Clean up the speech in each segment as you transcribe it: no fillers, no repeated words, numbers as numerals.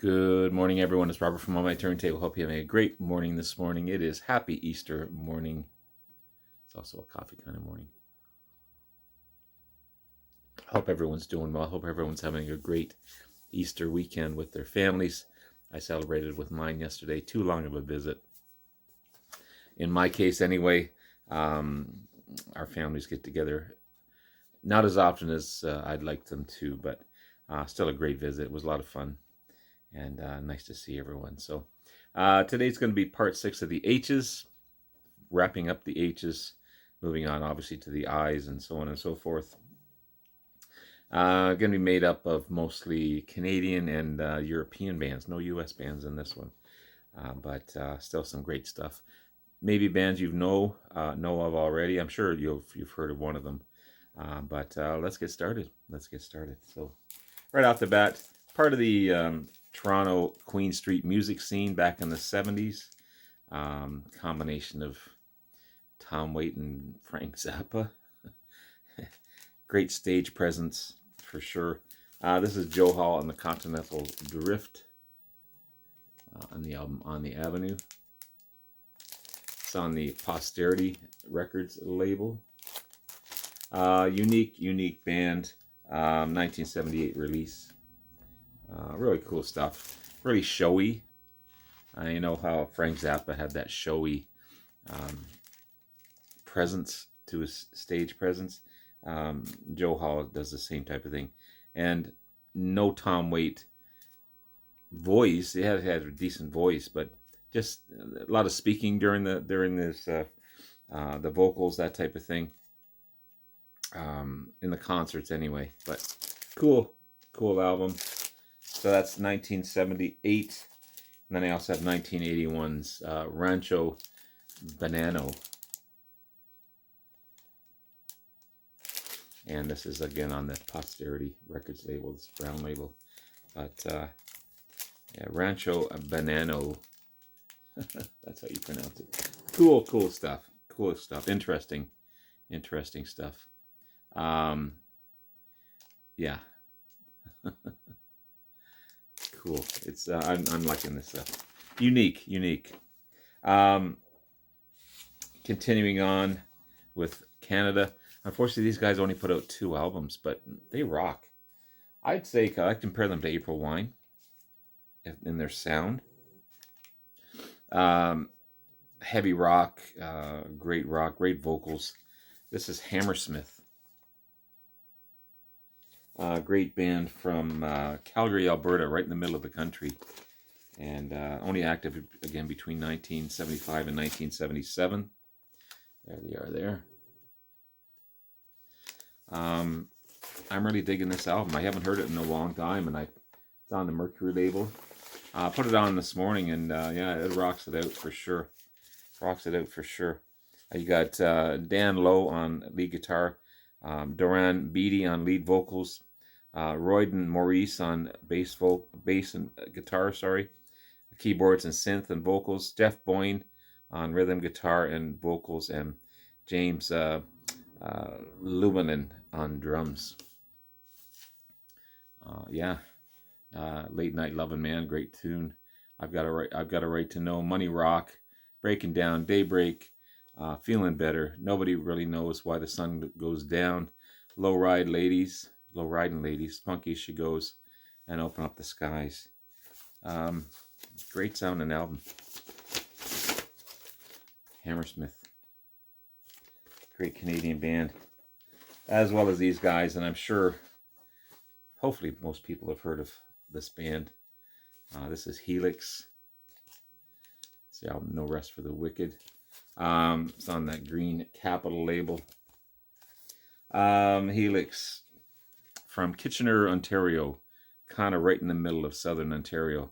Good morning, everyone. It's Robert from On My Turntable. Hope you have a great morning this morning. It is Happy Easter morning. It's also a coffee kind of morning. Hope everyone's doing well. Hope everyone's having a great Easter weekend with their families. I celebrated with mine yesterday. Too long of a visit. In my case, anyway, our families get together not as often as I'd like them to, but still a great visit. It was a lot of fun. And nice to see everyone. So today's going to be part 6 of the H's, wrapping up the H's, moving on obviously to the I's and so on and so forth. Going to be made up of mostly Canadian and European bands. No US bands in this one, but still some great stuff. Maybe bands you know of already. I'm sure you've heard of one of them. But let's get started. So right off the bat, part of the Toronto Queen Street music scene back in the 70s. Combination of Tom Waits and Frank Zappa. Great stage presence for sure. This is Joe Hall and the Continental Drift on the album On the Avenue. It's on the Posterity Records label. Unique band. 1978 release. Really cool stuff. Really showy. You know how Frank Zappa had that showy presence to his stage presence. Joe Hall does the same type of thing. And no Tom Waits voice. He had a decent voice, but just a lot of speaking during this the vocals, that type of thing. In the concerts anyway. But cool album. So that's 1978. And then I also have 1981's Rancho Banano. And this is again on the Posterity Records label, this brown label. But yeah, Rancho Banano. That's how you pronounce it. Cool stuff. Interesting stuff. Yeah. Cool. It's I'm liking this stuff. Unique. Continuing on with Canada. Unfortunately, these guys only put out 2 albums, but they rock. I'd say I compare them to April Wine in their sound. Heavy rock, great vocals. This is Hammersmith. Great band from Calgary, Alberta, right in the middle of the country. And only active again between 1975 and 1977. There they are there. I'm really digging this album. I haven't heard it in a long time, and it's on the Mercury label. Put it on this morning, and yeah, it rocks it out for sure. You got Dan Lowe on lead guitar, Doran Beatty on lead vocals, Royden Maurice on bass and guitar, keyboards and synth and vocals, Jeff Boyne on rhythm guitar and vocals, and James Lubinin on drums. Yeah, Late Night Lovin' Man, great tune. I've got a right to know, Money Rock, Breaking Down, Daybreak, Feeling Better, Nobody Really Knows Why the Sun Goes Down, Low Riding Ladies, Funky She Goes, and Open Up the Skies. Great sounding album. Hammersmith, great Canadian band, as well as these guys, and I'm sure, hopefully, most people have heard of this band. This is Helix. It's the album No Rest for the Wicked. It's on that green Capitol label. Helix, from Kitchener, Ontario, kind of right in the middle of southern Ontario.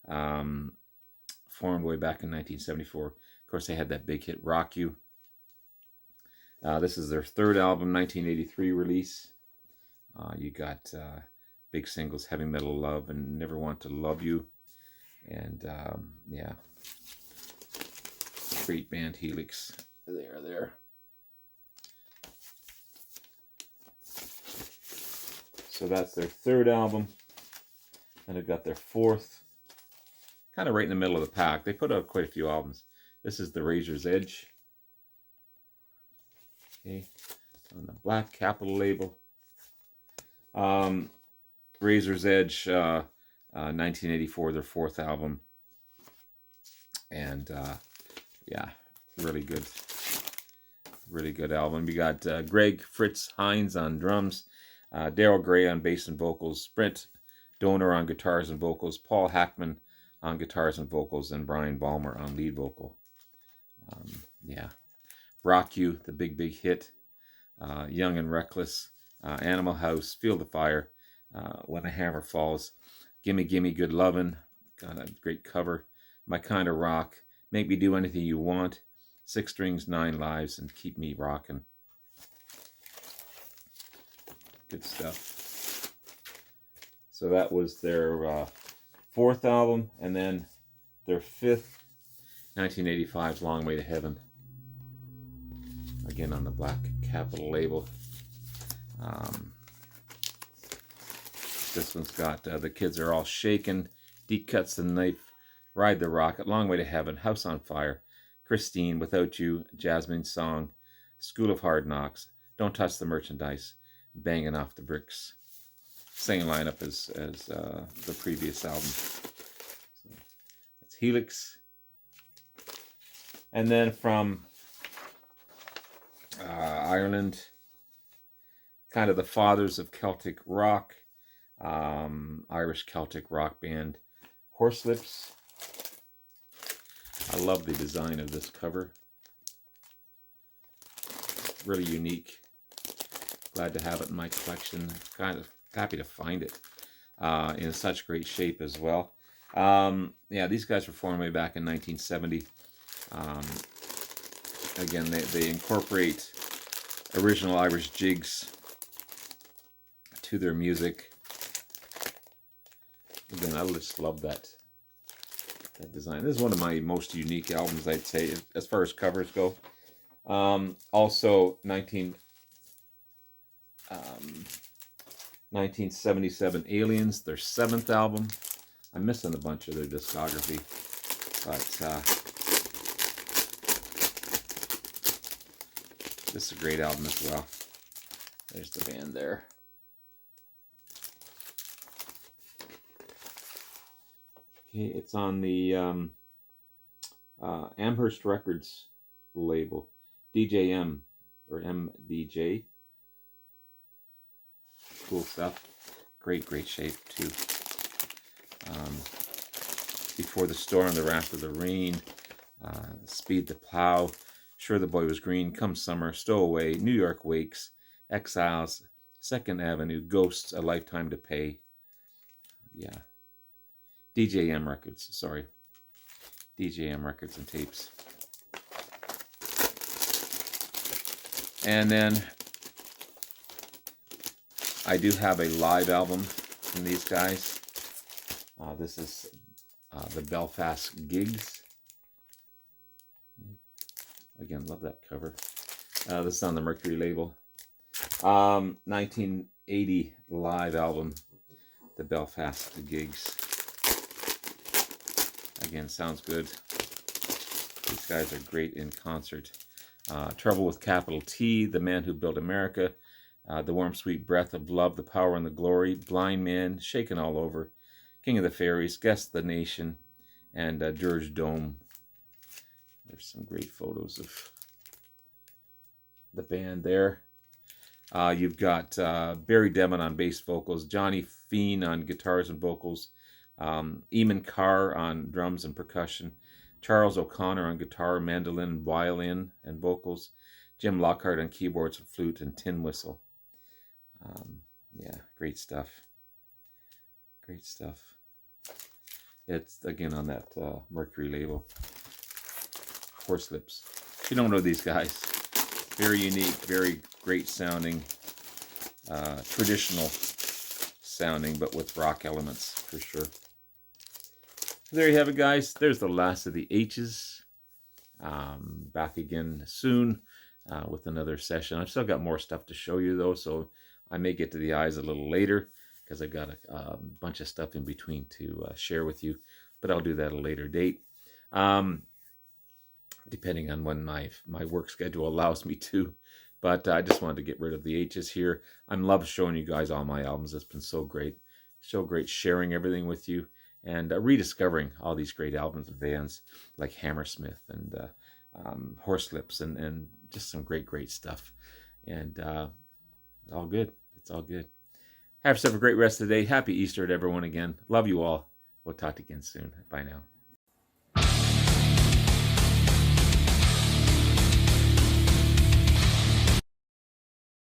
Formed way back in 1974. Of course, they had that big hit Rock You. This is their 3rd album, 1983 release. You got big singles, Heavy Metal Love and Never Want to Love You. And yeah, great band, Helix. They are there. So that's their 3rd album. And they've got their 4th kind of right in the middle of the pack. They put out quite a few albums. This is the Razor's Edge. Okay, on the black Capitol label. Razor's Edge, 1984, their fourth album. And yeah, really good album. We got Greg Fritz Hines on drums, Daryl Gray on bass and vocals, Brent Donor on guitars and vocals, Paul Hackman on guitars and vocals, and Brian Balmer on lead vocal. Yeah, Rock You, the big hit, Young and Reckless, Animal House, Feel the Fire, When a Hammer Falls, Gimme Gimme Good Lovin', got a great cover, My Kind of Rock, Make Me Do Anything You Want, Six Strings, Nine Lives, and Keep Me Rockin'. Good stuff. So that was their fourth album, and then their fifth, 1985's Long Way to Heaven. Again on the black Capitol label. This one's got The Kids Are All Shaken, Deep Cuts the Knife, Ride the Rocket, Long Way to Heaven, House on Fire, Christine, Without You, Jasmine's Song, School of Hard Knocks, Don't Touch the Merchandise, Banging Off the Bricks. Same lineup as the previous album. So that's Helix. And then from Ireland, kind of the fathers of Celtic rock, Irish Celtic rock band, Horslips. I love the design of this cover. Really unique. Glad to have it in my collection. Kind of happy to find it in such great shape as well. Yeah, these guys were formed way back in 1970. Again, they incorporate original Irish jigs to their music. Again, I just love that design. This is one of my most unique albums, I'd say, as far as covers go. Also, 1977 Aliens, their seventh album. I'm missing a bunch of their discography, but this is a great album as well. There's the band there. Okay, it's on the Amherst Records label, DJM or MDJ. Cool stuff. Great shape too. Before the Storm, The Wrath of the Rain, Speed the Plow, Sure the Boy Was Green, Come Summer, Stowaway, New York Wakes, Exiles, Second Avenue, Ghosts, A Lifetime to Pay. Yeah. DJM Records, sorry. DJM Records and Tapes. And then I do have a live album from these guys. This is the Belfast Gigs. Again, love that cover. This is on the Mercury label. 1980 live album, the Belfast Gigs. Again, sounds good. These guys are great in concert. Trouble with Capital T, The Man Who Built America, The Warm Sweet Breath of Love, The Power and the Glory, Blind Man, Shaken All Over, King of the Fairies, Guess the Nation, and Dirge Dome. There's some great photos of the band there. You've got Barry Devon on bass vocals, Johnny Feen on guitars and vocals, Eamon Carr on drums and percussion, Charles O'Connor on guitar, mandolin, violin, and vocals, Jim Lockhart on keyboards and flute and tin whistle. Yeah, great stuff. Great stuff. It's, again, on that Mercury label. Horslips. If you don't know these guys, very unique, very great sounding, traditional sounding, but with rock elements for sure. There you have it, guys. There's the last of the H's. Back again soon with another session. I've still got more stuff to show you though, so I may get to the I's a little later because I've got a bunch of stuff in between to share with you. but I'll do that at a later date. Um, Depending on when my work schedule allows me to. But I just wanted to get rid of the H's here. I'm love showing you guys all my albums. It's been so great. So great sharing everything with you and rediscovering all these great albums and bands like Hammersmith and Horselips and just some great stuff. And all good. It's all good. Have yourself a great rest of the day. Happy Easter to everyone again. Love you all. We'll talk again soon. Bye now.